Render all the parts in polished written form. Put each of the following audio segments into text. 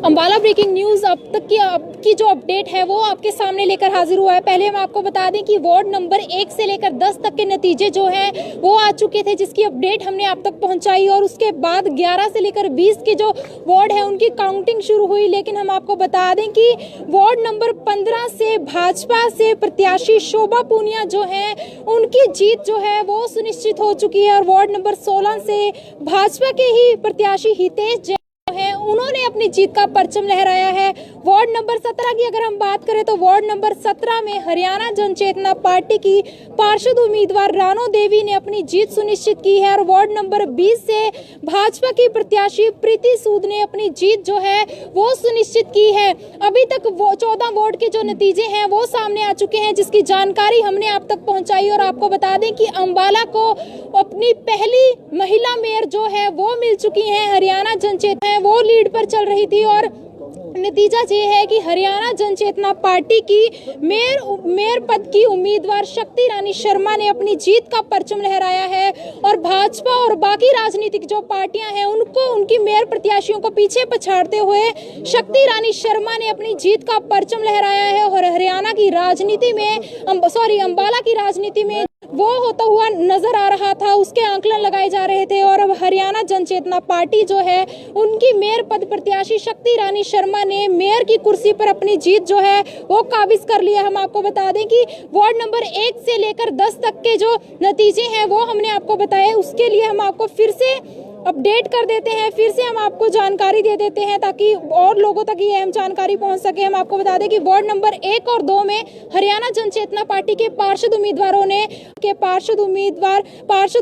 Ambala breaking news अब की जो अपडेट है वो आपके सामने लेकर हाजिर हुआ है। पहले हम आपको बता दें कि वार्ड नंबर 1 से लेकर 10 तक के नतीजे जो हैं वो आ चुके थे, जिसकी अपडेट हमने आप तक पहुंचाई। और उसके बाद 11 से लेकर 20 के जो वार्ड है उनकी काउंटिंग शुरू हुई। लेकिन हम आपको बता दें कि वार्ड नंबर 15 से भाजपा से प्रत्याशी शोभा पूनिया जो है उनकी जीत जो है वो सुनिश्चित हो चुकी है। और वार्ड नंबर 16 से भाजपा के ही प्रत्याशी हितेश है, उन्होंने अपनी जीत का परचम लहराया है। वार्ड नंबर 17 की अगर हम बात करें तो वार्ड नंबर 17 में हरियाणा जन चेतना पार्टी की पार्षद उम्मीदवार रानो देवी ने अपनी जीत सुनिश्चित की है। और वार्ड नंबर 20 से भाजपा की प्रत्याशी प्रीति सूद ने अपनी जीत जो है वो सुनिश्चित की है। अभी तक वो 14 वार्ड के जो नतीजे हैं वो सामने आ चुके हैं, जिसकी जानकारी हमने आप तक पहुंचाई। और आपको बता दें कि अंबाला को अपनी पहली महिला मेयर जो है वो मिल चुकी है। हरियाणा जन चेतना वो लीड पर चल रही थी और नतीजा ये है कि हरियाणा जन चेतना पार्टी की मेयर पद की उम्मीदवार शक्ति रानी शर्मा ने अपनी जीत का परचम लहराया है। और भाजपा और बाकी राजनीतिक जो पार्टियां हैं उनको उनकी मेयर प्रत्याशियों को पीछे पछाड़ते हुए शक्ति रानी शर्मा ने अपनी जीत का परचम लहराया है। और हरियाणा की राजनीति में अंबाला की राजनीति में वो होता हुआ नजर आ रहा था, उसके आंकलन लगाए जा रहे थे। और अब हरियाणा जन चेतना पार्टी जो है उनकी मेयर पद प्रत्याशी शक्ति रानी शर्मा ने मेयर की कुर्सी पर अपनी जीत जो है वो काबिज कर लिया। हम आपको बता दें कि वार्ड नंबर 1 से लेकर 10 तक के जो नतीजे हैं वो हमने आपको बताए। उसके लिए हम आपको फिर से अपडेट कर देते हैं, फिर से हम आपको जानकारी दे देते हैं ताकि और लोगों तक ये अहम जानकारी पहुंच सके। हम आपको बता दें कि वार्ड नंबर 1 और 2 में हरियाणा जन चेतना पार्टी के पार्षद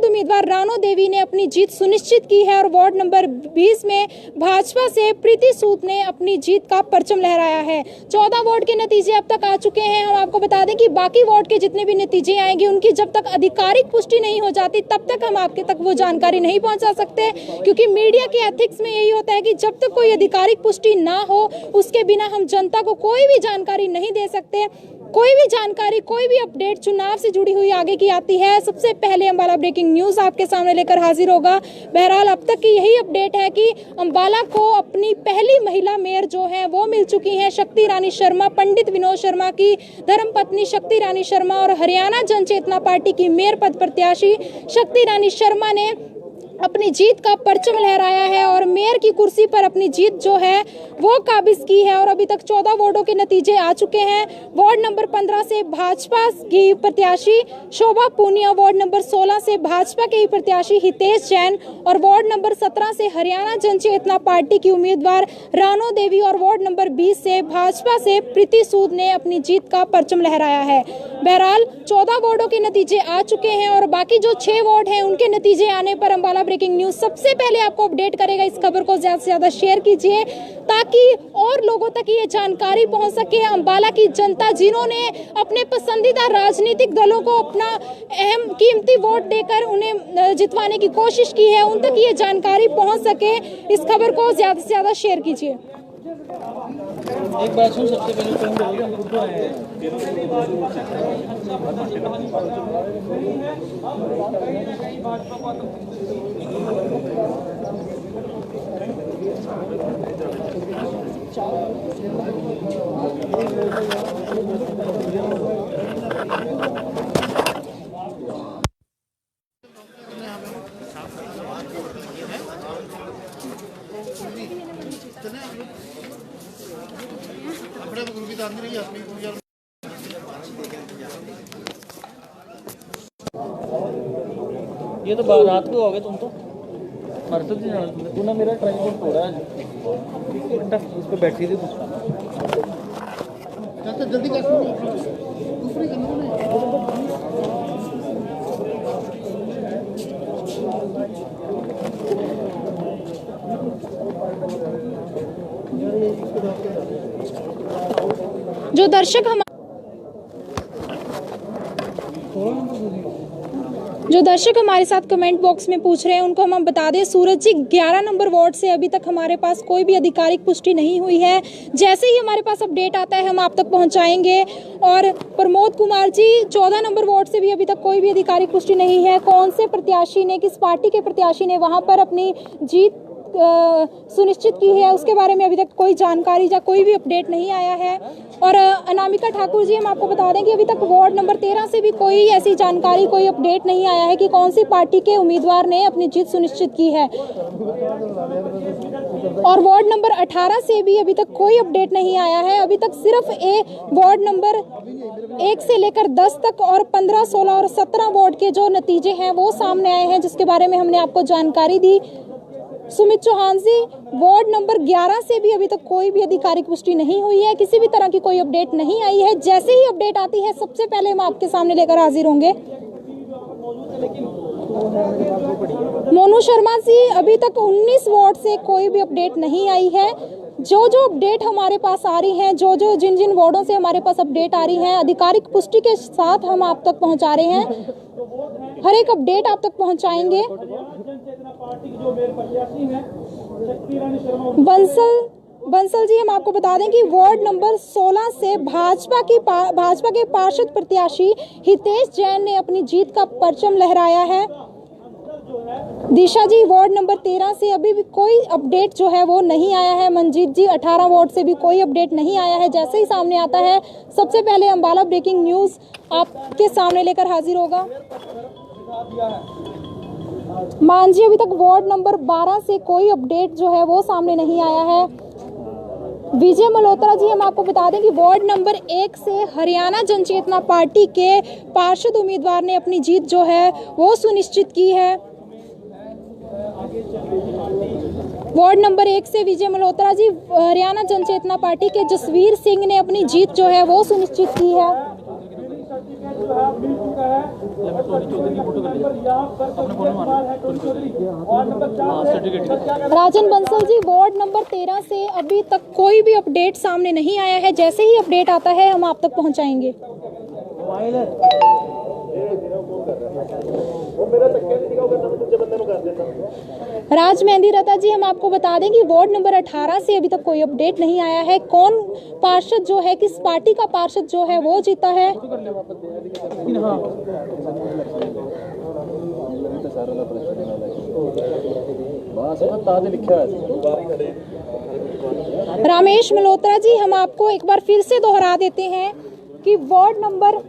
उम्मीदवार रानो देवी ने अपनी जीत सुनिश्चित की है। और वार्ड नंबर 20 में भाजपा से प्रीति सूद ने अपनी जीत का परचम लहराया है। 14 वार्ड के नतीजे अब तक आ चुके हैं। हम आपको बता दें कि बाकी वार्ड के जितने भी नतीजे आएंगे उनकी जब तक आधिकारिक पुष्टि नहीं हो जाती तब तक हम आपके तक वो जानकारी नहीं पहुंचा सकते, क्योंकि मीडिया के एथिक्स में यही होता है कि जब तक कोई आधिकारिक पुष्टि ना हो उसके बिना हम जनता को कोई भी जानकारी नहीं दे सकते। कोई भी जानकारी, कोई भी अपडेट चुनाव से जुड़ी हुई आगे की आती है सबसे पहले अंबाला ब्रेकिंग न्यूज आपके सामने लेकर हाजिर होगा। बहरहाल अब तक की यही अपडेट है कि अंबाला को अपनी पहली महिला मेयर जो है वो मिल चुकी है शक्ति रानी शर्मा, पंडित विनोद शर्मा की धर्मपत्नी शक्ति रानी शर्मा। और हरियाणा जन चेतना पार्टी की मेयर पद प्रत्याशी शक्ति रानी शर्मा ने अपनी जीत का परचम लहराया है और मेयर की कुर्सी पर अपनी जीत जो है वो काबिज की है। और अभी तक 14 वार्डों के नतीजे आ चुके हैं। वार्ड नंबर 15 से भाजपा की प्रत्याशी शोभा पूनिया, वार्ड नंबर 16 से भाजपा के ही प्रत्याशी हितेश जैन और वार्ड नंबर 17 से हरियाणा जन चेतना पार्टी की उम्मीदवार रानो देवी और वार्ड नंबर 20 से भाजपा से प्रीति सूद ने अपनी जीत का परचम लहराया है। बहरहाल 14 वार्डों के नतीजे आ चुके हैं और बाकी जो 6 वार्ड हैं उनके नतीजे आने पर अंबाला ब्रेकिंग न्यूज सबसे पहले आपको अपडेट करेगा। इस खबर को ज्यादा से ज्यादा शेयर कीजिए ताकि और लोगों तक ये जानकारी पहुंच सके। अंबाला की जनता जिन्होंने अपने पसंदीदा राजनीतिक दलों को अपना अहम कीमती वोट देकर उन्हें जितवाने की कोशिश की है, उन तक ये जानकारी पहुंच सके। इस खबर को ज्यादा से ज्यादा शेयर कीजिए। एक बात सुन, सबसे पहले ये तो रात को हो गए तुम तो परसों से जाना तू ना मेरा ट्राइपॉड तोड़ा है उस पर बैठी थी जल्दी कर दूसरी जो दर्शक हमारे साथ कमेंट बॉक्स में पूछ रहे हैं उनको हम बता दें, सूरज जी 11 नंबर वार्ड से अभी तक हमारे पास कोई भी आधिकारिक पुष्टि नहीं हुई है। जैसे ही हमारे पास अपडेट आता है हम आप तक पहुंचाएंगे। और प्रमोद कुमार जी 14 नंबर वार्ड से भी अभी तक कोई भी आधिकारिक पुष्टि नहीं है। कौन से प्रत्याशी ने, किस पार्टी के प्रत्याशी ने वहां पर अपनी जीत सुनिश्चित की है उसके बारे में अभी तक कोई जानकारी या कोई भी अपडेट नहीं आया है। और अनामिका ठाकुर जी, हम आपको बता दें कि अभी तक वार्ड नंबर 13 से भी कोई ऐसी जानकारी, कोई अपडेट नहीं आया है कि कौन सी पार्टी के उम्मीदवार ने अपनी जीत सुनिश्चित की है। और वार्ड नंबर 18 से भी अभी तक कोई अपडेट नहीं आया है। अभी तक सिर्फ वार्ड नंबर 1 से लेकर 10 तक और 15, 16 और 17 वार्ड के जो नतीजे हैं वो सामने आए हैं, जिसके बारे में हमने आपको जानकारी दी। सुमित चौहान जी, वार्ड नंबर 11 से भी अभी तक कोई भी आधिकारिक पुष्टि नहीं हुई है, किसी भी तरह की कोई अपडेट नहीं आई है। जैसे ही अपडेट आती है सबसे पहले हम आपके सामने लेकर हाजिर होंगे। मोनू शर्मा जी, अभी तक 19 वार्ड से कोई भी अपडेट नहीं आई है। जो अपडेट हमारे पास आ रही हैं, जिन वार्डों से हमारे पास अपडेट आ रही हैं, आधिकारिक पुष्टि के साथ हम आप तक पहुंचा रहे हैं। हर एक अपडेट आप तक पहुंचाएंगे। बंसल जी, हम आपको बता दें कि वार्ड नंबर 16 से भाजपा के पार्षद प्रत्याशी हितेश जैन ने अपनी जीत का परचम लहराया है। दिशा जी, वार्ड नंबर 13 से अभी भी कोई अपडेट जो है वो नहीं आया है। मंजीत जी, 18 वार्ड से भी कोई अपडेट नहीं आया है। जैसे ही सामने आता है सबसे पहले अंबाला ब्रेकिंग न्यूज आपके सामने लेकर हाजिर होगा। मान जी, अभी तक वार्ड नंबर 12 से कोई अपडेट जो है वो सामने नहीं आया है। विजय मल्होत्रा जी, हम आपको बता दें कि वार्ड नंबर 1 से हरियाणा जनचेतना पार्टी के पार्षद उम्मीदवार ने अपनी जीत जो है वो सुनिश्चित की है। वार्ड नंबर 1 से विजय मल्होत्रा जी, हरियाणा जनचेतना पार्टी के जसवीर सिंह ने अपनी जीत जो है वो सुनिश्चित की है। राजन बंसल जी, वार्ड नंबर 13 से अभी तक कोई भी अपडेट सामने नहीं आया है। जैसे ही अपडेट आता है हम आप तक पहुंचाएंगे। राज मेहंदी रता जी, हम आपको बता दें कि वार्ड नंबर 18 से अभी तक कोई अपडेट नहीं आया है। कौन पार्षद जो है, किस पार्टी का पार्षद जो है वो जीता है। रामेश मल्होत्रा जी, हम आपको एक बार फिर से दोहरा देते हैं कि वार्ड नंबर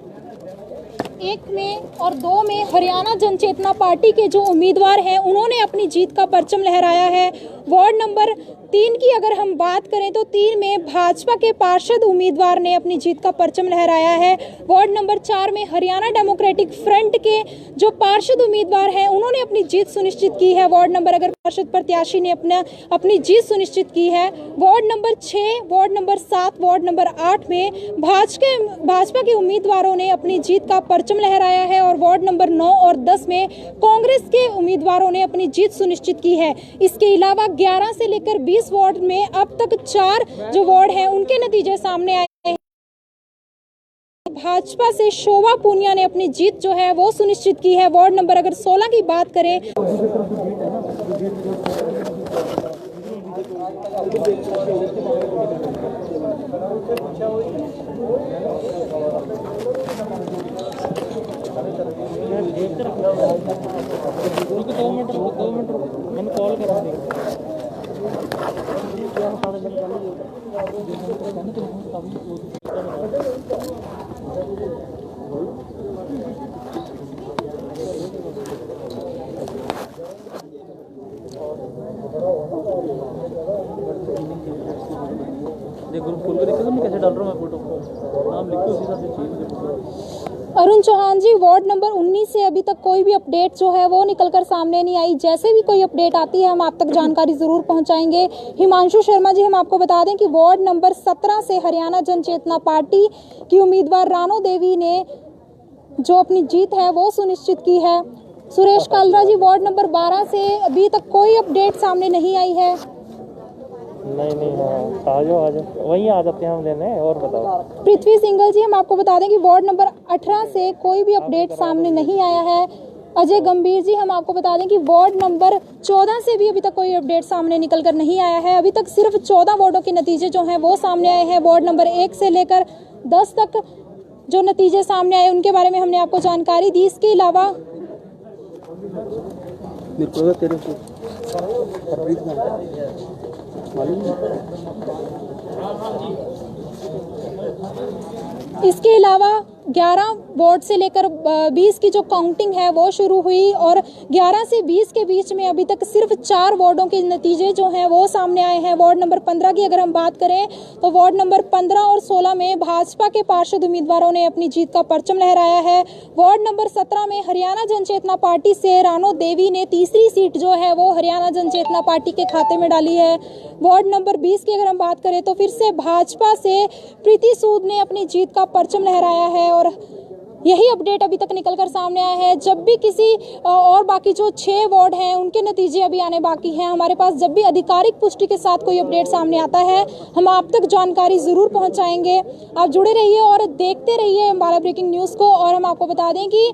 1 में और 2 में हरियाणा जनचेतना पार्टी के जो उम्मीदवार हैं उन्होंने अपनी जीत का परचम लहराया है। वार्ड नंबर 3 की अगर हम बात करें तो 3 में भाजपा के पार्षद उम्मीदवार ने अपनी जीत का परचम लहराया है। वार्ड नंबर 4 में हरियाणा डेमोक्रेटिक फ्रंट के जो पार्षद उम्मीदवार हैं उन्होंने अपनी जीत सुनिश्चित की है। वार्ड नंबर अगर पार्षद प्रत्याशी ने अपनी जीत सुनिश्चित की है। Ward number 6, ward number 7, ward number 8 में भाजपा के उम्मीदवारों ने अपनी जीत का परचम लहराया है। और वार्ड नंबर 9 और 10 में कांग्रेस के उम्मीदवारों ने अपनी जीत सुनिश्चित की है। इसके अलावा 11 से लेकर 20 वार्ड में अब तक 4 जो वार्ड हैं उनके नतीजे सामने आए हैं। भाजपा से शोभा पूनिया ने अपनी जीत जो है वो सुनिश्चित की है। वार्ड नंबर अगर 16 की बात करें, कॉल करा ग्रुप खोल के देखो, मैं कैसे डाल रहा हूँ मैं फोटो, नाम लिखो उसी हिसाब से चाहिए। अरुण चौहान जी, वार्ड नंबर 19 से अभी तक कोई भी अपडेट जो है वो निकलकर सामने नहीं आई। जैसे भी कोई अपडेट आती है हम आप तक जानकारी जरूर पहुंचाएंगे। हिमांशु शर्मा जी, हम आपको बता दें कि वार्ड नंबर 17 से हरियाणा जनचेतना पार्टी की उम्मीदवार रानो देवी ने जो अपनी जीत है वो सुनिश्चित की है। सुरेश कालरा जी, वार्ड नंबर 12 से अभी तक कोई अपडेट सामने नहीं आई है। नहीं आ जाओ वहीं आ जाते हैं हम लेने। और बताओ। पृथ्वी सिंगल जी, हम आपको बता दें कि वार्ड नंबर 18 से कोई भी अपडेट सामने नहीं आया है। अजय गंभीर जी, हम आपको बता दें कि वार्ड नंबर 14 से भी अभी तक कोई अपडेट सामने निकल कर नहीं आया है। अभी तक सिर्फ 14 वार्डों के नतीजे जो हैं वो सामने आए हैं। वार्ड नंबर 1 से लेकर 10 तक जो नतीजे सामने आए उनके बारे में हमने आपको जानकारी दी। इसके अलावा इसके अलावा 11 वार्ड से लेकर 20 की जो काउंटिंग है वो शुरू हुई और 11 से 20 के बीच में अभी तक सिर्फ 4 वार्डों के नतीजे जो हैं वो सामने आए हैं। वार्ड नंबर 15 की अगर हम बात करें तो वार्ड नंबर 15 और 16 में भाजपा के पार्षद उम्मीदवारों ने अपनी जीत का परचम लहराया है। वार्ड नंबर 17 में हरियाणा जनचेतना पार्टी से रानो देवी ने तीसरी सीट जो है वो हरियाणा जनचेतना पार्टी के खाते में डाली है। वार्ड नंबर 20 की अगर हम बात करें तो फिर से भाजपा से प्रीति सूद ने अपनी जीत का परचम लहराया है और यही अपडेट अभी तक निकलकर सामने आया है। जब भी किसी और बाकी जो 6 वार्ड हैं उनके नतीजे अभी आने बाकी हैं, हमारे पास जब भी आधिकारिक पुष्टि के साथ कोई अपडेट सामने आता है हम आप तक जानकारी जरूर पहुंचाएंगे। आप जुड़े रहिए और देखते रहिए अम्बाला ब्रेकिंग न्यूज़ को। और हम आपको बता दें कि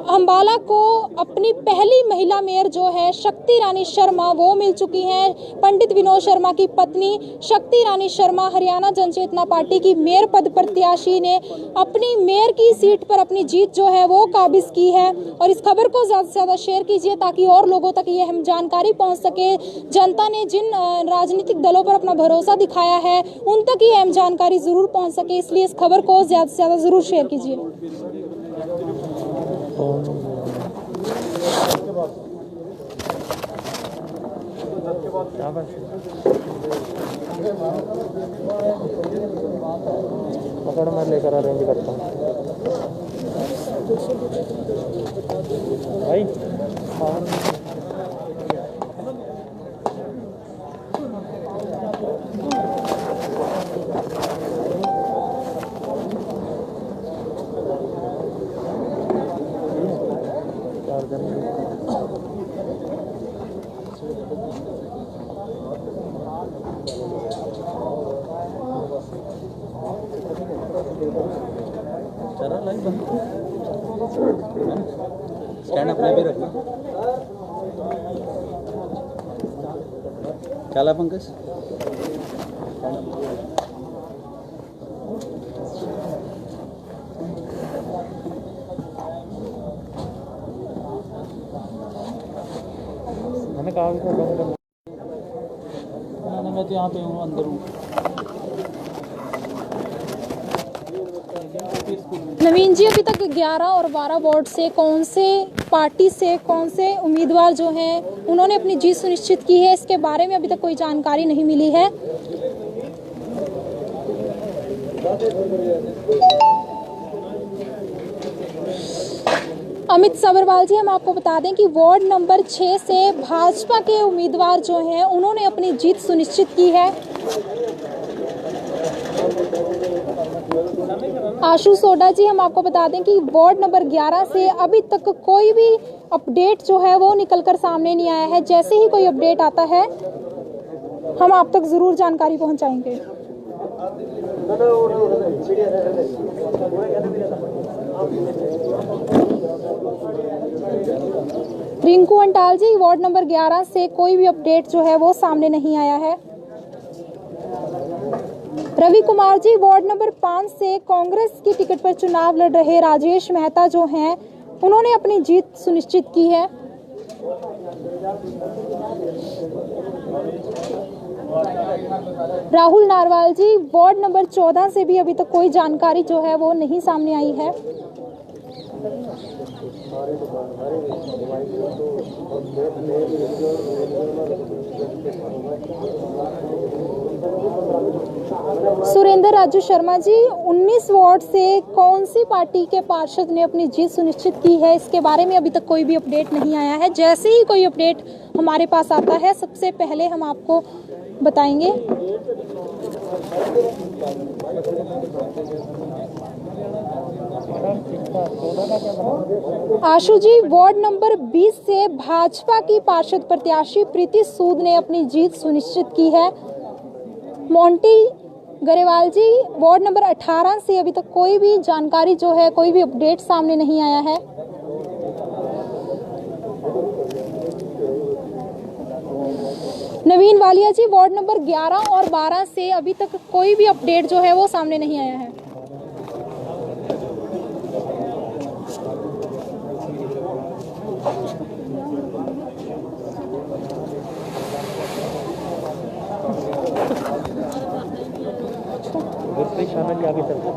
अम्बाला को अपनी पहली महिला मेयर जो है शक्ति रानी शर्मा वो मिल चुकी हैं। पंडित विनोद शर्मा की पत्नी शक्ति रानी शर्मा हरियाणा जनचेतना पार्टी की मेयर पद प्रत्याशी ने अपनी मेयर की सीट पर अपनी जीत जो है वो काबिज की है। और इस खबर को ज़्यादा से ज़्यादा शेयर कीजिए ताकि और लोगों तक ये हम जानकारी पहुंच सके। जनता ने जिन राजनीतिक दलों पर अपना भरोसा दिखाया है उन तक ये अहम जानकारी ज़रूर पहुंच सके, इसलिए इस खबर को ज़्यादा से ज़्यादा ज़रूर शेयर कीजिए। पकड़ मैं लेकर अरेंज करता हूँ भाई। चला लाइव बंद स्टैंड अपने भी रखना। क्या ला पंकज? मैंने कहा मैं तो यहाँ पे हूँ, अंदर हूँ। नवीन जी, अभी तक 11 और 12 वार्ड से कौन से पार्टी से कौन से उम्मीदवार जो हैं उन्होंने अपनी जीत सुनिश्चित की है, इसके बारे में अभी तक कोई जानकारी नहीं मिली है। अमित सब्रवाल जी, हम आपको बता दें कि वार्ड नंबर 6 से भाजपा के उम्मीदवार जो हैं उन्होंने अपनी जीत सुनिश्चित की है। आशु सोडा जी, हम आपको बता दें कि वार्ड नंबर 11 से अभी तक कोई भी अपडेट जो है वो निकलकर सामने नहीं आया है। जैसे ही कोई अपडेट आता है हम आप तक जरूर जानकारी पहुंचाएंगे। रिंकू अंटाल जी, वार्ड नंबर 11 से कोई भी अपडेट जो है वो सामने नहीं आया है। रवि कुमार जी, वार्ड नंबर 5 से कांग्रेस की टिकट पर चुनाव लड़ रहे राजेश मेहता जो हैं उन्होंने अपनी जीत सुनिश्चित की है। राहुल नारवाल जी, वार्ड नंबर 14 से भी अभी तक कोई जानकारी जो है वो नहीं सामने आई है। सुरेंद्र राजू शर्मा जी, 19 वार्ड से कौन सी पार्टी के पार्षद ने अपनी जीत सुनिश्चित की है, इसके बारे में अभी तक कोई भी अपडेट नहीं आया है। जैसे ही कोई अपडेट हमारे पास आता है सबसे पहले हम आपको बताएंगे। आशु जी, वार्ड नंबर 20 से भाजपा की पार्षद प्रत्याशी प्रीति सूद ने अपनी जीत सुनिश्चित की है। मोंटी गरेवाल जी, वार्ड नंबर 18 से अभी तक कोई भी जानकारी जो है, कोई भी अपडेट सामने नहीं आया है। नवीन वालिया जी, वार्ड नंबर 11 और 12 से अभी तक कोई भी अपडेट जो है वो सामने नहीं आया है। गुरप्रीत शाना के आगे चलते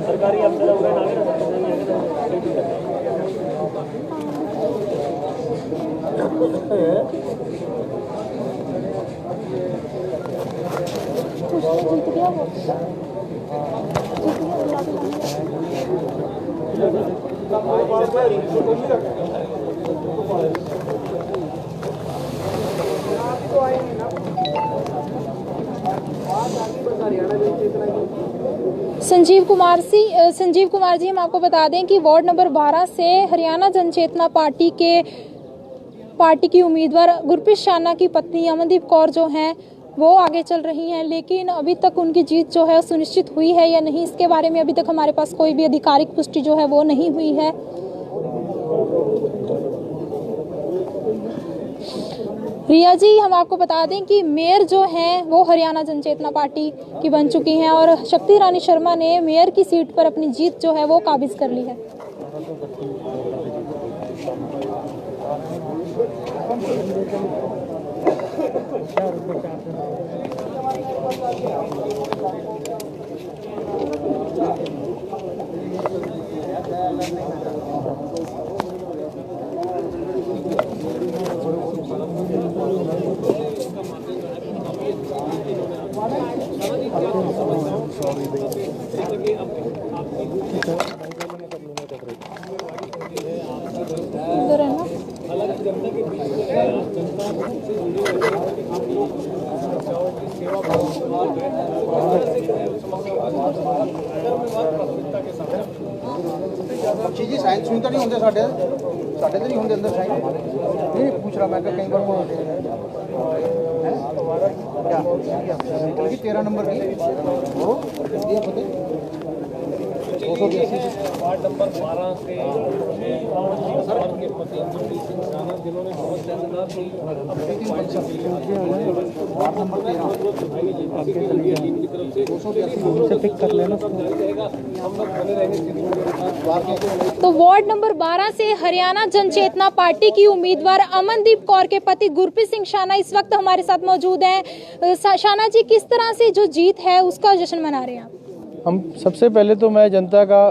सरकारी अफसर संजीव कुमार जी, हम आपको बता दें कि वार्ड नंबर 12 से हरियाणा जनचेतना पार्टी की उम्मीदवार गुरप्रीत शाना की पत्नी अमनदीप कौर जो हैं वो आगे चल रही हैं, लेकिन अभी तक उनकी जीत जो है सुनिश्चित हुई है या नहीं, इसके बारे में अभी तक हमारे पास कोई भी आधिकारिक पुष्टि जो है वो नहीं हुई है। रिया जी, हम आपको बता दें कि मेयर जो हैं वो हरियाणा जनचेतना पार्टी की बन चुकी हैं और शक्ति रानी शर्मा ने मेयर की सीट पर अपनी जीत जो है वो काबिज कर ली है। इधर है ना। जी साइन सुन तो नहीं होंगे साढ़े तो नहीं होंगे अंदर साइन नहीं पूछ रहा मैं कई बार क्या 13 नंबर की वो दिया पता वार्ड नंबर 12 से के पति गुरप्रीत सिंह शाना जिन्होंने बहुत शानदार तो वार्ड नंबर 12 से हरियाणा जनचेतना पार्टी की उम्मीदवार अमनदीप कौर के पति गुरप्रीत सिंह शाना इस वक्त हमारे साथ मौजूद हैं। शाना जी, किस तरह से जो जीत है उसका जश्न मना रहे हैं आप? हम सबसे पहले तो मैं जनता का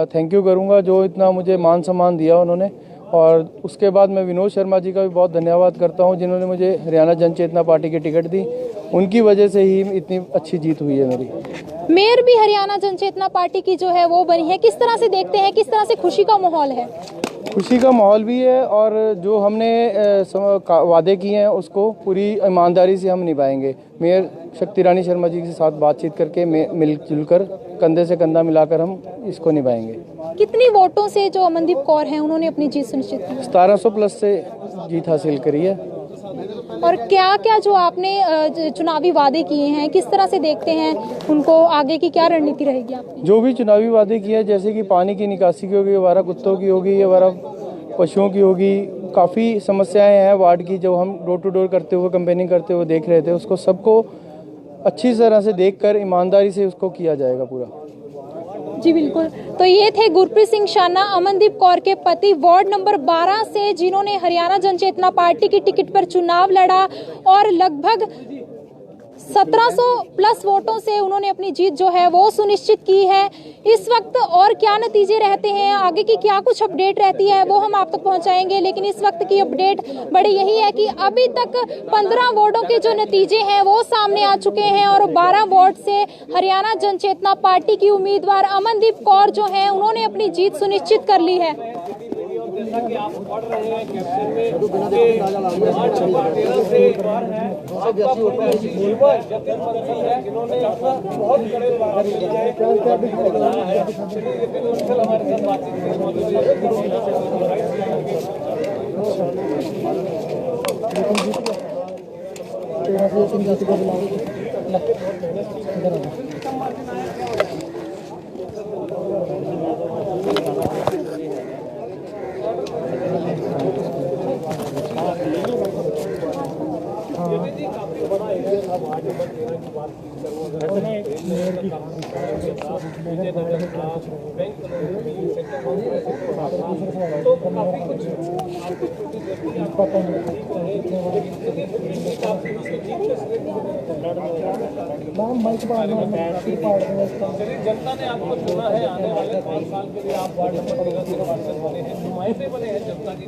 थैंक यू करूंगा जो इतना मुझे मान सम्मान दिया उन्होंने, और उसके बाद मैं विनोद शर्मा जी का भी बहुत धन्यवाद करता हूं जिन्होंने मुझे हरियाणा जनचेतना पार्टी की टिकट दी। उनकी वजह से ही इतनी अच्छी जीत हुई है मेरी। मेयर भी हरियाणा जनचेतना पार्टी की जो है वो बनी है, किस तरह से देखते हैं, किस तरह से खुशी का माहौल है? खुशी का माहौल भी है और जो हमने वादे किए हैं उसको पूरी ईमानदारी से हम निभाएंगे। मेयर शक्ति रानी शर्मा जी के साथ बातचीत करके मिलजुल कर कंधे से कंधा मिलाकर हम इसको निभाएंगे। कितनी वोटों से जो अमनदीप कौर हैं उन्होंने अपनी जीत सुनिश्चित की? 1700 प्लस से जीत हासिल करी है। और क्या क्या जो आपने चुनावी वादे किए हैं किस तरह से देखते हैं उनको, आगे की क्या रणनीति रहेगी आपकी? जो भी चुनावी वादे किए हैं जैसे कि पानी की निकासी की होगी, आवारा कुत्तों की होगी, आवारा पशुओं की होगी, काफ़ी समस्याएं हैं वार्ड की जो हम डोर टू डोर करते हुए कैंपेनिंग करते हुए देख रहे थे, उसको सबको अच्छी तरह से देखकर ईमानदारी से उसको किया जाएगा पूरा। जी बिल्कुल, तो ये थे गुरप्रीत सिंह शाना, अमनदीप कौर के पति, वार्ड नंबर 12 से, जिन्होंने हरियाणा जनचेतना पार्टी की टिकट पर चुनाव लड़ा और लगभग 1700 प्लस वोटों से उन्होंने अपनी जीत जो है वो सुनिश्चित की है। इस वक्त और क्या नतीजे रहते हैं, आगे की क्या कुछ अपडेट रहती है वो हम आप तक पहुंचाएंगे, लेकिन इस वक्त की अपडेट बड़ी यही है कि अभी तक 15 वार्डों के जो नतीजे हैं वो सामने आ चुके हैं और 12 वार्ड से हरियाणा जनचेतना पार्टी की उम्मीदवार अमनदीप कौर जो है उन्होंने अपनी जीत सुनिश्चित कर ली है। जैसा कि आप पढ़ रहे हैं कैप्शन में वार्ड नंबर 13 से एक बार है आपका पूर्वज जतिन बंसी है जिन्होंने बहुत बड़े हमारे साथ बातचीत बातचीत करूँ, अगर तो काफी कुछ आपको चलिए, जनता ने आपको चुना है, आने वाले 5 साल के लिए आप वार्ड नंबर 13 से पार्षद बने हैं, नुमाइंदे बने हैं जनता की।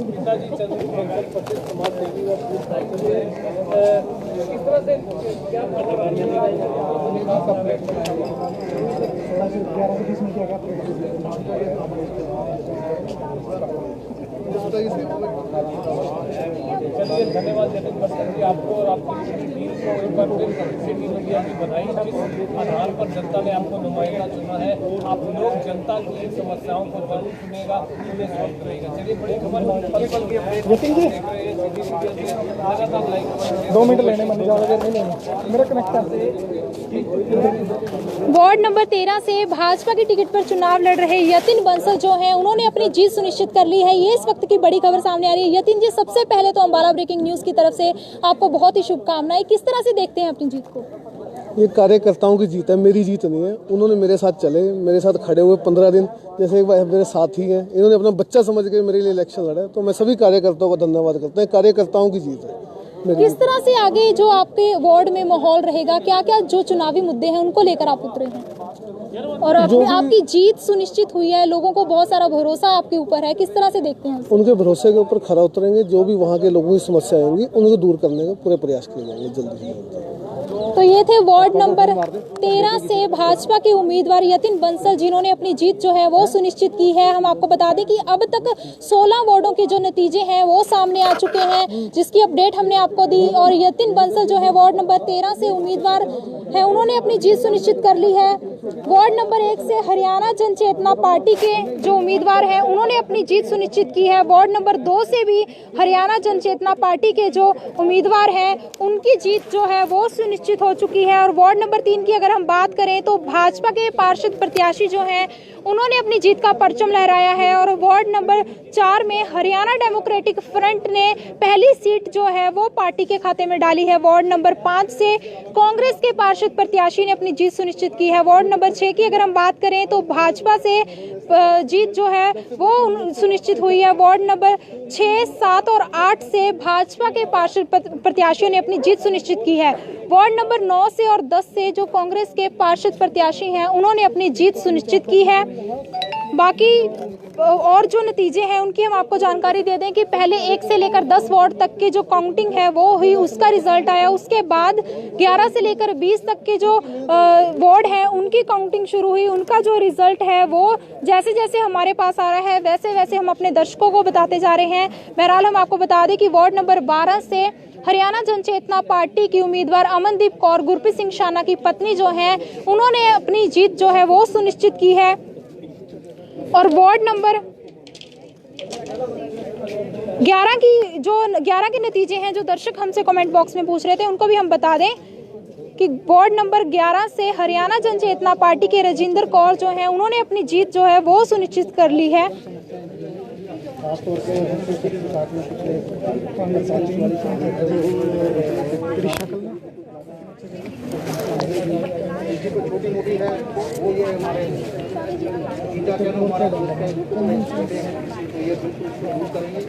पिताजी चंद्रशेखर पटेल समाज सेवी और इस तरह से क्या चलिए, धन्यवाद जतिन बस्तर जी आपको और आपकी टीम को एक बार फिर सिटी मीडिया की बधाई। जिस आधार पर जनता ने आपको नुमाइंदा चुना है, आप लोग जनता की समस्याओं को जरूर सुनेगा, उन्हें सॉल्व करेगा। चलिए, बड़ी खबर पल पल की अपडेट देख रहे हैं सिटी मीडिया से, लगातार लाइक 2 मिनट लेने में ज़्यादा नहीं लेना, मेरा कनेक्ट। वार्ड नंबर 13 से भाजपा की टिकट पर चुनाव लड़ रहे यतिन बंसल जो हैं, उन्होंने अपनी जीत सुनिश्चित कर ली है। ये इस वक्त की बड़ी खबर सामने आ रही है। यतिन जी, सबसे पहले तो अम्बाला ब्रेकिंग न्यूज की तरफ से आपको बहुत ही शुभकामनाएं। किस तरह से देखते हैं अपनी जीत को? ये कार्यकर्ताओं की जीत है, मेरी जीत नहीं है। उन्होंने मेरे साथ चले, मेरे साथ खड़े हुए 15 दिन, जैसे एक बार मेरे साथी हैं, इन्होंने अपना बच्चा समझ के मेरे लिए इलेक्शन लड़ा, तो मैं सभी कार्यकर्ताओं का धन्यवाद करता हूँ। कार्यकर्ताओं की जीत है। किस तरह से आगे जो आपके वार्ड में माहौल रहेगा, क्या क्या जो चुनावी मुद्दे हैं उनको लेकर आप उतरे हैं? और आपकी जीत सुनिश्चित हुई है, लोगों को बहुत सारा भरोसा आपके ऊपर है, किस तरह से देखते हैं? उनके भरोसे के ऊपर खरा उतरेंगे। जो भी वहाँ के लोगों की समस्याएं होंगी उनको दूर करने के पूरे प्रयास किए जाएंगे जल्दी से जल्दी। तो ये थे वार्ड नंबर 13 से भाजपा के उम्मीदवार यतिन बंसल, जिन्होंने अपनी जीत जो है वो सुनिश्चित की है। हम आपको बता दें कि अब तक 16 वार्डों के जो नतीजे हैं वो सामने आ चुके हैं, जिसकी अपडेट हमने आपको दी। और यतिन बंसल जो है वार्ड नंबर 13 से उम्मीदवार है, उन्होंने अपनी जीत सुनिश्चित कर ली है। वार्ड नंबर 1 से हरियाणा जन चेतना पार्टी के जो उम्मीदवार हैं, उन्होंने अपनी जीत सुनिश्चित की है। वार्ड नंबर 2 से भी हरियाणा जन चेतना पार्टी के जो उम्मीदवार हैं, उनकी जीत जो है वो सुनिश्चित हो चुकी है। और वार्ड नंबर 3 की अगर हम बात करें तो भाजपा के पार्षद प्रत्याशी जो हैं, उन्होंने अपनी जीत का परचम लहराया है। और वार्ड नंबर 4 में हरियाणा डेमोक्रेटिक फ्रंट ने पहली सीट जो है वो पार्टी के खाते में डाली है। वार्ड नंबर 5 से कांग्रेस के पार्षद प्रत्याशी ने अपनी जीत सुनिश्चित की है। वार्ड नंबर 6 की अगर हम बात करें तो भाजपा से जीत जो है वो सुनिश्चित हुई है। वार्ड नंबर 6, 7 और 8 से भाजपा के पार्षद प्रत्याशियों ने अपनी जीत सुनिश्चित की है। वार्ड नंबर 9 से और 10 से जो कांग्रेस के पार्षद प्रत्याशी हैं, उन्होंने अपनी जीत सुनिश्चित की है। बाकी और जो नतीजे हैं उनकी हम आपको जानकारी दे दें कि पहले 1 से लेकर 10 वार्ड तक की जो काउंटिंग है वो हुई, उसका रिजल्ट आया। उसके बाद 11 से लेकर 20 तक के जो वार्ड हैं उनकी काउंटिंग शुरू हुई। उनका जो रिजल्ट है वो जैसे जैसे हमारे पास आ रहा है वैसे वैसे हम अपने दर्शकों को बताते जा रहे हैं। बहरहाल हम आपको बता दें कि वार्ड नंबर 12 से हरियाणा जन चेतना पार्टी की उम्मीदवार अमनदीप कौर गुरप्रीत सिंह शाना की पत्नी जो हैं, उन्होंने अपनी जीत जो है वो सुनिश्चित की है। और वार्ड नंबर 11 के नतीजे हैं जो दर्शक हमसे कमेंट बॉक्स में पूछ रहे थे, उनको भी हम बता दें कि वार्ड नंबर 11 से हरियाणा जन चेतना पार्टी के राजिंदर कौर जो हैं, उन्होंने अपनी जीत जो है वो सुनिश्चित कर ली है। छोटी मोटी है वो ये हमारे ये दूर करेंगे।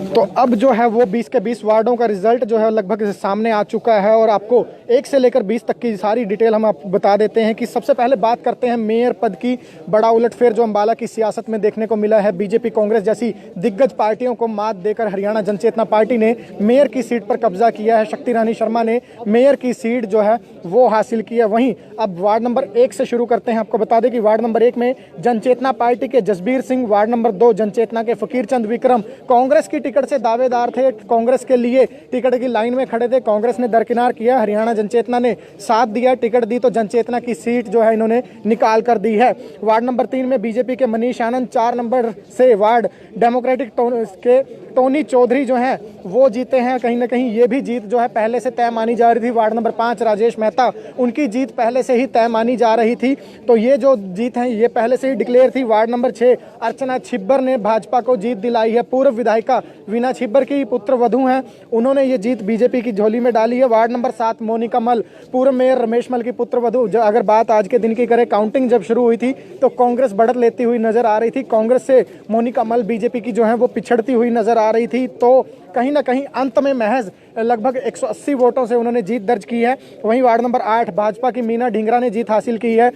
तो अब जो है वो 20 के 20 वार्डों का रिजल्ट जो है लगभग सामने आ चुका है और आपको 1 से लेकर 20 तक की सारी डिटेल हम आपको बता देते हैं कि सबसे पहले बात करते हैं मेयर पद की। बड़ा उलटफेर जो अम्बाला की सियासत में देखने को मिला है। बीजेपी कांग्रेस जैसी दिग्गज पार्टियों को मात देकर हरियाणा जनचेतना पार्टी ने मेयर की सीट पर कब्जा किया है। शक्ति रानी शर्मा ने मेयर की सीट जो है वो हासिल की है। वहीं अब वार्ड नंबर 1 से शुरू करते हैं। आपको बता दें कि वार्ड नंबर 1 में जनचेतना पार्टी के जसबीर सिंह, वार्ड नंबर 2 जनचेतना के फकीर चंद विक्रम कांग्रेस की टिकट से दावेदार थे, कांग्रेस के लिए टिकट की लाइन में खड़े थे। कांग्रेस ने दरकिनार किया, हरियाणा जनचेतना ने साथ दिया, टिकट दी तो जनचेतना की सीट जो है इन्होंने निकाल कर दी है। वार्ड नंबर 3 में बीजेपी के मनीष आनंद, 4 नंबर से वार्ड डेमोक्रेटिक के टोनी चौधरी जो हैं वो जीते हैं। कहीं ना कहीं ये भी जीत जो है पहले से तय मानी जा रही थी। वार्ड नंबर 5 राजेश मेहता, उनकी जीत पहले से ही तय मानी जा रही थी, तो ये जो जीत है ये पहले से ही डिक्लेयर थी। वार्ड नंबर 6 अर्चना छिब्बर ने भाजपा को जीत दिलाई है। पूर्व विधायिका वीना छिब्बर की पुत्र वधू हैं, उन्होंने ये जीत बीजेपी की झोली में डाली है। वार्ड नंबर 7 मोनिका मल, पूर्व मेयर रमेश मल की पुत्र वधू। अगर बात आज के दिन की करें, काउंटिंग जब शुरू हुई थी तो कांग्रेस बढ़त लेती हुई नजर आ रही थी। कांग्रेस से मोनिका मल बीजेपी की जो है वो पिछड़ती हुई नजर आ रही थी, तो कहीं ना कहीं अंत में महज लगभग 180 वोटों से उन्होंने जीत दर्ज की है। वहीं वार्ड नंबर 8 भाजपा की मीना ढींगरा ने जीत हासिल की है।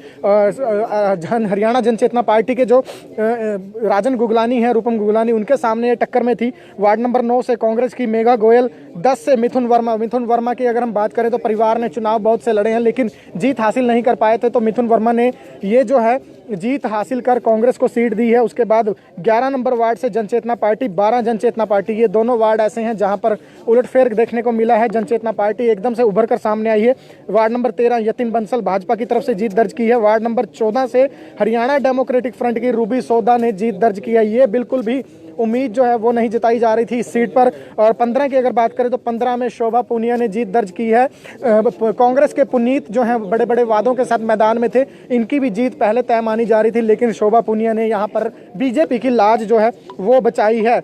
हरियाणा जनचेतना पार्टी के जो राजन गुगलानी है, रूपम गुगलानी, उनके सामने ये टक्कर में थी। वार्ड नंबर 9 से कांग्रेस की मेघा गोयल, 10 से मिथुन वर्मा की अगर हम बात करें तो परिवार ने चुनाव बहुत से लड़े हैं लेकिन जीत हासिल नहीं कर पाए थे, तो मिथुन वर्मा ने ये जो है जीत हासिल कर कांग्रेस को सीट दी है। उसके बाद 11 नंबर वार्ड से जनचेतना पार्टी, 12 जनचेतना पार्टी, ये दोनों वार्ड ऐसे हैं जहां पर उलटफेर देखने को मिला है। जनचेतना पार्टी एकदम से उभर कर सामने आई है। वार्ड नंबर 13 यतिन बंसल भाजपा की तरफ से जीत दर्ज की है। वार्ड नंबर 14 से हरियाणा डेमोक्रेटिक फ्रंट की रूबी सोदा ने जीत दर्ज की है। ये बिल्कुल भी उम्मीद जो है वो नहीं जताई जा रही थी इस सीट पर। और 15 की अगर बात करें तो 15 में शोभा पूनिया ने जीत दर्ज की है। कांग्रेस के पुनीत जो हैं बड़े बड़े वादों के साथ मैदान में थे, इनकी भी जीत पहले तय मानी जा रही थी, लेकिन शोभा पूनिया ने यहाँ पर बीजेपी की लाज जो है वो बचाई है।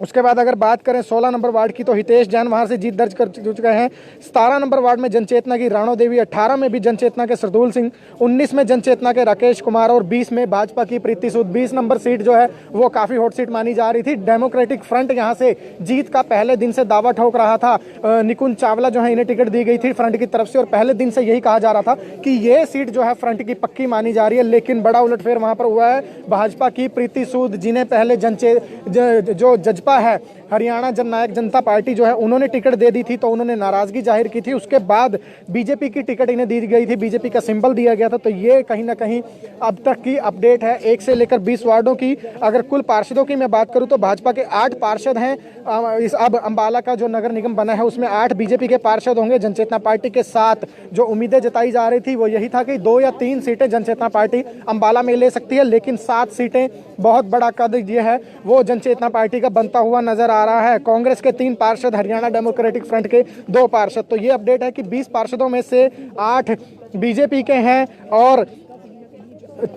उसके बाद अगर बात करें 16 नंबर वार्ड की तो हितेश जैन वहां से जीत दर्ज कर चुके हैं। 17 नंबर वार्ड में जनचेतना की राणो देवी, 18 में भी जनचेतना के सरदूल सिंह, 19 में जनचेतना के राकेश कुमार और 20 में भाजपा की प्रीति सूद। 20 नंबर सीट जो है वो काफी हॉट सीट मानी जा रही थी। डेमोक्रेटिक फ्रंट यहां से जीत का पहले दिन से दावा ठोक रहा था। निकुंज चावला जो है इन्हें टिकट दी गई थी फ्रंट की तरफ से और पहले दिन से यही कहा जा रहा था कि ये सीट जो है फ्रंट की पक्की मानी जा रही है, लेकिन बड़ा उलटफेर वहां पर हुआ है। भाजपा की प्रीति सूद, जिन्हें पहले जो जजपा है हरियाणा जननायक जनता पार्टी जो है उन्होंने टिकट दे दी थी, तो उन्होंने नाराजगी जाहिर की थी। उसके बाद बीजेपी की टिकट इन्हें दी गई थी, बीजेपी का सिंबल दिया गया था। तो ये कहीं ना कहीं अब तक की अपडेट है 1 से लेकर 20 वार्डों की। अगर कुल पार्षदों की मैं बात करूं तो भाजपा के 8 पार्षद हैं। इस अब अंबाला का जो नगर निगम बना है उसमें 8 बीजेपी के पार्षद होंगे। जनचेतना पार्टी के 7 जो उम्मीदें जताई जा रही थी वो यही था कि 2 या 3 सीटें जनचेतना पार्टी अंबाला में ले सकती है, लेकिन 7 सीटें, बहुत बड़ा कद ये है वो जनचेतना पार्टी का बनता हुआ नजर आ रहा है। कांग्रेस के 3 पार्षद, हरियाणा डेमोक्रेटिक फ्रंट के 2 पार्षद। तो ये अपडेट है कि 20 पार्षदों में से 8 बीजेपी के हैं और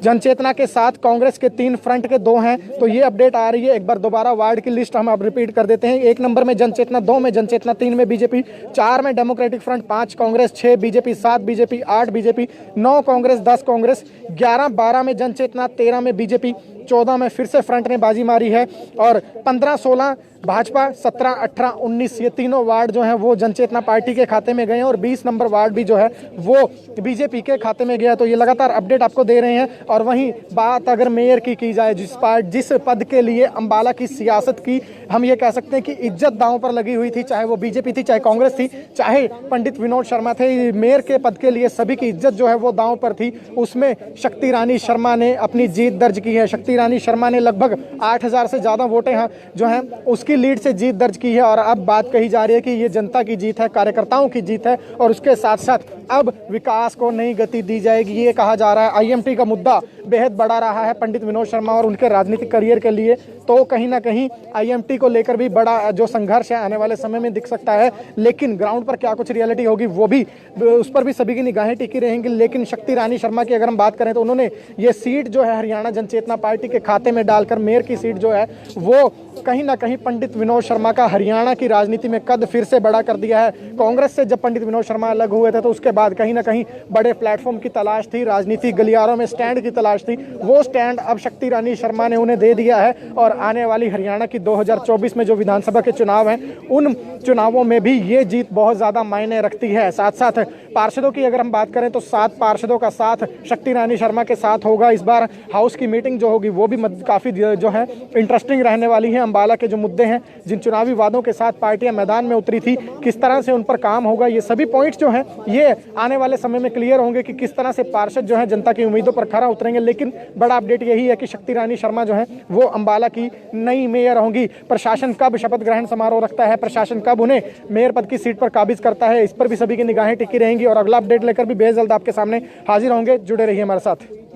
जनचेतना के 7 कांग्रेस के, 3 फ्रंट के 2 हैं। तो ये अपडेट आ रही है। एक बार दोबारा वार्ड की लिस्ट हम अब रिपीट कर देते हैं। 1 नंबर में जनचेतना, 2 में जनचेतना, 3 में बीजेपी, 4 में democratic front, 5 Congress, 6 BJP, 7 BJP, 8 BJP, 9 Congress, 10 Congress, 11-12 में जनचेतना, 13 में बीजेपी, 14 में फिर से फ्रंट ने बाजी मारी है और 15-16 भाजपा, 17-18, 19 ये तीनों वार्ड जो हैं वो जनचेतना पार्टी के खाते में गए हैं और 20 नंबर वार्ड भी जो है वो बीजेपी के खाते में गया। तो ये लगातार अपडेट आपको दे रहे हैं। और वहीं बात अगर मेयर की जाए, जिस पद के लिए अंबाला की सियासत की हम ये कह सकते हैं कि इज्जत दांव पर लगी हुई थी, चाहे वो बीजेपी थी, चाहे कांग्रेस थी, चाहे पंडित विनोद शर्मा थे, मेयर के पद के लिए सभी की इज्जत जो है वो दांव पर थी। उसमें शक्ति रानी शर्मा ने अपनी जीत दर्ज की है। शक्ति रानी शर्मा ने लगभग 8000 से ज्यादा वोटें जो हैं उसकी लीड से जीत दर्ज की है। और अब बात कही जा रही है कि ये जनता की जीत है, कार्यकर्ताओं की जीत है और उसके साथ साथ अब विकास को नई गति दी जाएगी, ये कहा जा रहा है। आईएमटी का मुद्दा बेहद बड़ा रहा है पंडित विनोद शर्मा और उनके राजनीतिक करियर के लिए, तो कहीं ना कहीं आईएमटी को लेकर भी बड़ा जो संघर्ष है आने वाले समय में दिख सकता है। लेकिन ग्राउंड पर क्या कुछ रियलिटी होगी वो भी, उस पर भी सभी की निगाहें टिकी रहेंगी। लेकिन शक्ति रानी शर्मा की अगर हम बात करें तो उन्होंने ये सीट जो है हरियाणा जनचेतना पार्टी के खाते में डालकर मेयर की सीट जो है वो कहीं ना कहीं पंडित विनोद शर्मा का हरियाणा की राजनीति में कद फिर से बड़ा कर दिया है। कांग्रेस से जब पंडित विनोद शर्मा अलग हुए थे तो उसके बाद कहीं ना कहीं बड़े प्लेटफॉर्म की तलाश थी, राजनीति गलियारों में स्टैंड की तलाश थी। वो स्टैंड अब शक्ति रानी शर्मा ने उन्हें दे दिया है और आने वाली हरियाणा की 2024 में जो विधानसभा के चुनाव हैं उन चुनावों में भी ये जीत बहुत ज्यादा मायने रखती है। साथ साथ पार्षदों की अगर हम बात करें तो 7 पार्षदों का साथ शक्ति रानी शर्मा के साथ होगा। इस बार हाउस की मीटिंग जो होगी वो भी काफी जो है इंटरेस्टिंग रहने वाली है। अंबाला के जो मुद्दे हैं, जिन चुनावी वादों के साथ पार्टियां मैदान में उतरी थी, किस तरह से उन पर काम होगा, ये सभी पॉइंट्स जो हैं ये आने वाले समय में क्लियर होंगे कि किस तरह से पार्षद जो है जनता की उम्मीदों पर खरा उतरेंगे। लेकिन बड़ा अपडेट यही है कि शक्ति रानी शर्मा जो है वो अंबाला की नई मेयर होंगी। प्रशासन कब शपथ ग्रहण समारोह रखता है, प्रशासन कब उन्हें मेयर पद की सीट पर काबिज करता है, इस पर भी सभी की निगाहें टिकी रहेंगी और अगला अपडेट लेकर भी बेहद जल्द आपके सामने हाजिर होंगे। जुड़े रहिए हमारे साथ।